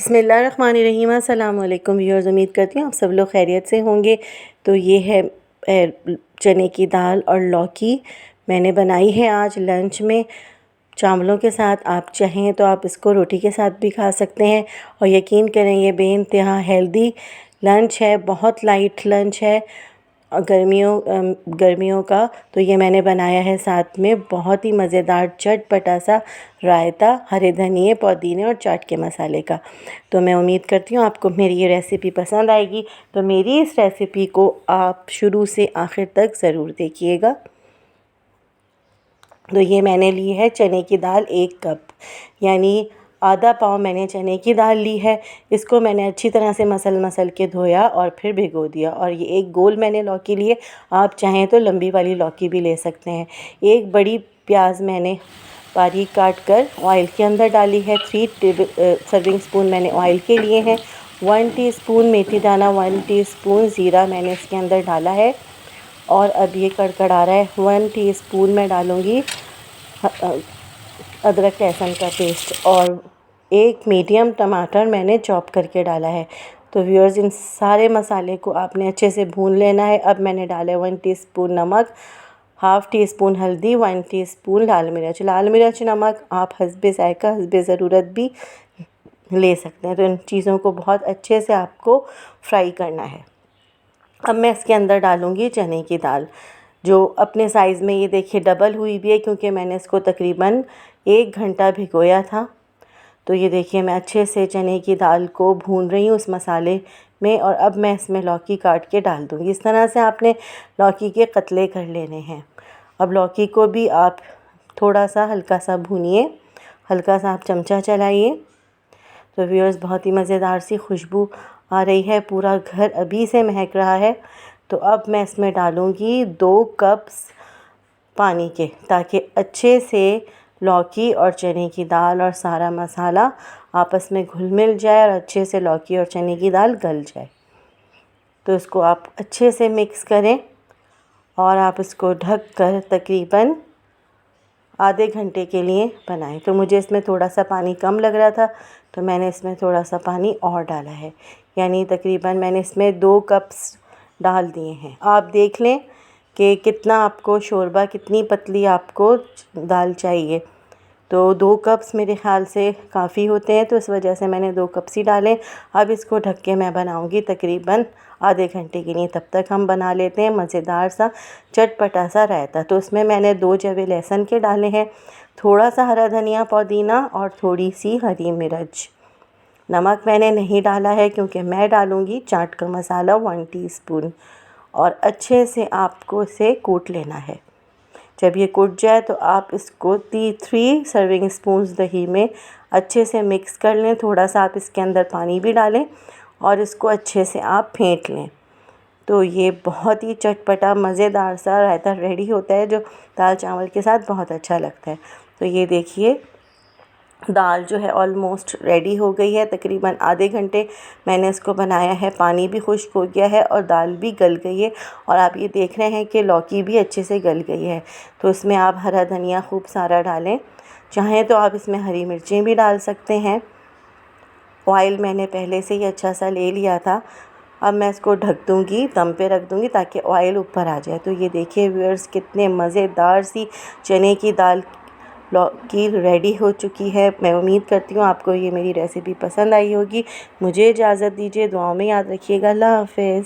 बिस्मिल्लाहिर्रहमानिर्रहीम। अस्सलाम वालेकुम व्यूअर्स, उम्मीद करती हूँ आप सब लोग खैरियत से होंगे। तो ये है चने की दाल और लौकी मैंने बनाई है आज लंच में चावलों के साथ। आप चाहें तो आप इसको रोटी के साथ भी खा सकते हैं और यकीन करें ये बेइंतहा हेल्दी लंच है, बहुत लाइट लंच है। और गर्मियों का तो ये मैंने बनाया है। साथ में बहुत ही मज़ेदार चटपटा सा रायता हरे धनिए, पुदीने और चाट के मसाले का। तो मैं उम्मीद करती हूँ आपको मेरी ये रेसिपी पसंद आएगी। तो मेरी इस रेसिपी को आप शुरू से आखिर तक ज़रूर देखिएगा। तो ये मैंने ली है चने की दाल 1 कप, यानी आधा पाव मैंने चने की दाल ली है। इसको मैंने अच्छी तरह से मसल के धोया और फिर भिगो दिया। और ये एक गोल मैंने लौकी लिए, आप चाहें तो लंबी वाली लौकी भी ले सकते हैं। एक बड़ी प्याज मैंने बारीक काट कर ऑयल के अंदर डाली है। 3 सर्विंग स्पून मैंने ऑयल के लिए हैं। 1 टीस्पून मेथी दाना, 1 टीस्पून ज़ीरा मैंने इसके अंदर डाला है। और अब ये कड़कड़ा रहा है। 1 टीस्पून मैं डालूँगी अदरक लहसुन का पेस्ट और 1 मीडियम टमाटर मैंने चॉप करके डाला है। तो व्यूअर्स, इन सारे मसाले को आपने अच्छे से भून लेना है। अब मैंने डाला है 1 टीस्पून नमक, हाफ़ टी स्पून हल्दी, 1 टीस्पून लाल मिर्च नमक आप हस्बे ज़ायक़ा हस्बे ज़रूरत भी ले सकते हैं। तो इन चीज़ों को बहुत अच्छे से आपको फ्राई करना है। अब मैं इसके अंदर डालूँगी चने की दाल, जो अपने साइज़ में ये देखिए डबल हुई भी है, क्योंकि मैंने इसको तकरीबन 1 घंटा भिगोया था। तो ये देखिए मैं अच्छे से चने की दाल को भून रही हूँ उस मसाले में। और अब मैं इसमें लौकी काट के डाल दूँगी। इस तरह से आपने लौकी के कतले कर लेने हैं। अब लौकी को भी आप थोड़ा सा हल्का सा भूनिए, हल्का सा आप चमचा चलाइए। तो व्यूअर्स, बहुत ही मज़ेदार सी खुशबू आ रही है, पूरा घर अभी से महक रहा है। तो अब मैं इसमें डालूँगी 2 कप्स पानी के, ताकि अच्छे से लौकी और चने की दाल और सारा मसाला आपस में घुल मिल जाए और अच्छे से लौकी और चने की दाल गल जाए। तो इसको आप अच्छे से मिक्स करें और आप इसको ढक कर तकरीबन आधे घंटे के लिए बनाएं। तो मुझे इसमें थोड़ा सा पानी कम लग रहा था, तो मैंने इसमें थोड़ा सा पानी और डाला है, यानी तकरीबन मैंने इसमें 2 कप्स डाल दिए हैं। आप देख लें कि कितना आपको शोरबा, कितनी पतली आपको दाल चाहिए। तो 2 कप्स मेरे ख़्याल से काफ़ी होते हैं, तो इस वजह से मैंने 2 कप्स ही डाले। अब इसको ढक के मैं बनाऊंगी तकरीबन आधे घंटे के लिए। तब तक हम बना लेते हैं मज़ेदार सा चटपटा सा रायता। तो उसमें मैंने 2 जवे लहसुन के डाले हैं, थोड़ा सा हरा धनिया, पुदीना और थोड़ी सी हरी मिर्च। नमक मैंने नहीं डाला है, क्योंकि मैं डालूँगी चाट का मसाला 1 टीस्पून। और अच्छे से आपको इसे कूट लेना है। जब ये कूट जाए तो आप इसको 3 सर्विंग स्पून्स दही में अच्छे से मिक्स कर लें। थोड़ा सा आप इसके अंदर पानी भी डालें और इसको अच्छे से आप फेंट लें। तो ये बहुत ही चटपटा मज़ेदार सा रायता रेडी होता है, जो दाल चावल के साथ बहुत अच्छा लगता है। तो ये देखिए दाल जो है ऑलमोस्ट रेडी हो गई है। तकरीबन आधे घंटे मैंने इसको बनाया है, पानी भी खुश्क हो गया है और दाल भी गल गई है। और आप ये देख रहे हैं कि लौकी भी अच्छे से गल गई है। तो इसमें आप हरा धनिया खूब सारा डालें, चाहें तो आप इसमें हरी मिर्चें भी डाल सकते हैं। ऑयल मैंने पहले से ही अच्छा सा ले लिया था। अब मैं इसको ढक दूँगी, दम पे रख दूँगी ताकि ऑयल ऊपर आ जाए। तो ये देखिए व्यूअर्स, कितने मज़ेदार सी चने की दाल लौकी रेडी हो चुकी है। मैं उम्मीद करती हूँ आपको ये मेरी रेसिपी पसंद आई होगी। मुझे इजाज़त दीजिए, दुआओं में याद रखिएगा। अल्लाह हाफ़िज़।